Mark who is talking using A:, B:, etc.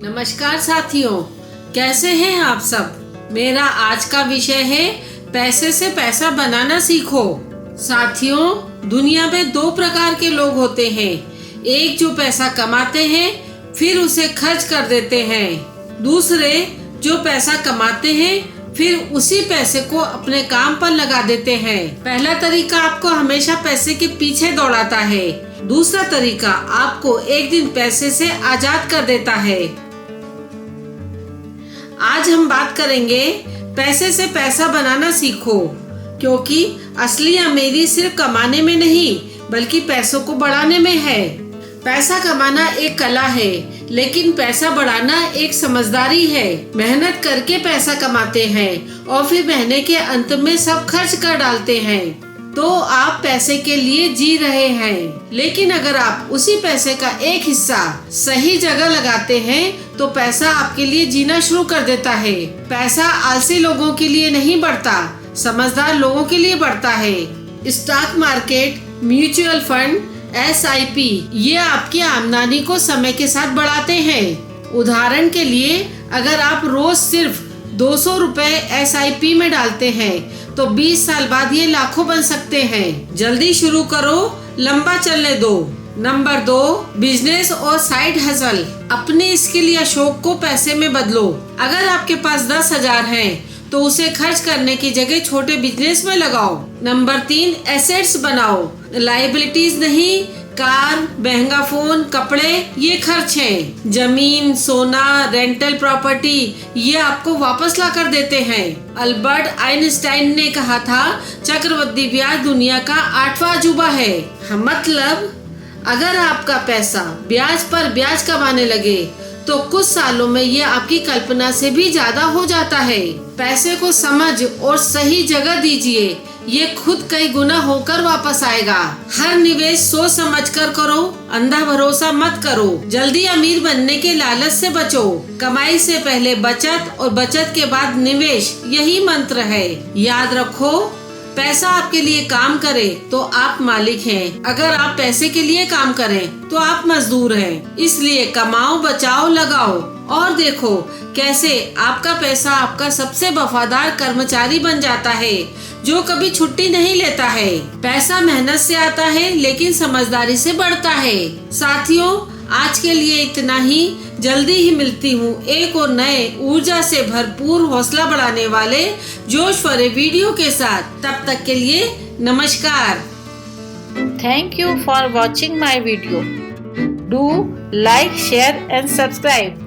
A: नमस्कार साथियों, कैसे हैं आप सब। मेरा आज का विषय है पैसे से पैसा बनाना सीखो। साथियों, दुनिया में दो प्रकार के लोग होते हैं। एक जो पैसा कमाते हैं फिर उसे खर्च कर देते हैं। दूसरे जो पैसा कमाते हैं फिर उसी पैसे को अपने काम पर लगा देते हैं। पहला तरीका आपको हमेशा पैसे के पीछे दौड़ाता है, दूसरा तरीका आपको एक दिन पैसे से आजाद कर देता है। आज हम बात करेंगे पैसे से पैसा बनाना सीखो, क्योंकि असली अमीरी सिर्फ कमाने में नहीं बल्कि पैसों को बढ़ाने में है। पैसा कमाना एक कला है, लेकिन पैसा बढ़ाना एक समझदारी है। मेहनत करके पैसा कमाते हैं और फिर महीने के अंत में सब खर्च कर डालते हैं तो आप पैसे के लिए जी रहे हैं। लेकिन अगर आप उसी पैसे का एक हिस्सा सही जगह लगाते हैं तो पैसा आपके लिए जीना शुरू कर देता है। पैसा आलसी लोगों के लिए नहीं बढ़ता, समझदार लोगों के लिए बढ़ता है। Stock market, mutual fund, SIP ये आपकी आमदनी को समय के साथ बढ़ाते हैं। उदाहरण के लिए अगर आप रोज सिर्फ 200 रुपए SIP में डालते हैं तो 20 साल बाद ये लाखों बन सकते हैं। जल्दी शुरू करो, लंबा चलने दो। नंबर 2, बिजनेस और साइड हसल। अपने स्किल या शौक को पैसे में बदलो। अगर आपके पास 10,000 हैं तो उसे खर्च करने की जगह छोटे बिजनेस में लगाओ। नंबर 3, एसेट्स बनाओ। लायबिलिटीज नहीं, कार, महंगा फोन, कपड़े ये खर्च हैं। जमीन, सोना, रेंटल प्रॉपर्टी ये आपको वापस ला कर देते हैं। अल्बर्ट आइंस्टाइन ने कहा था, चक्रवृद्धि ब्याज दुनिया का 8वां अजूबा है। मतलब अगर आपका पैसा ब्याज पर ब्याज कमाने लगे तो कुछ सालों में ये आपकी कल्पना से भी ज्यादा हो जाता है। पैसे को समझ और सही जगह दीजिए, ये खुद कई गुना होकर वापस आएगा। हर निवेश सोच समझ कर करो, अंधा भरोसा मत करो। जल्दी अमीर बनने के लालच से बचो। कमाई से पहले बचत और बचत के बाद निवेश, यही मंत्र है। याद रखो, पैसा आपके लिए काम करे तो आप मालिक हैं, अगर आप पैसे के लिए काम करें तो आप मजदूर हैं। इसलिए कमाओ, बचाओ, लगाओ और देखो कैसे आपका पैसा आपका सबसे वफादार कर्मचारी बन जाता है जो कभी छुट्टी नहीं लेता है। पैसा मेहनत से आता है लेकिन समझदारी से बढ़ता है। साथियों, आज के लिए इतना ही। जल्दी ही मिलती हूँ एक और नए ऊर्जा से भरपूर हौसला बढ़ाने वाले जोश भरे वीडियो के साथ। तब तक के लिए नमस्कार।
B: Thank you for watching my video. Do like, share and subscribe.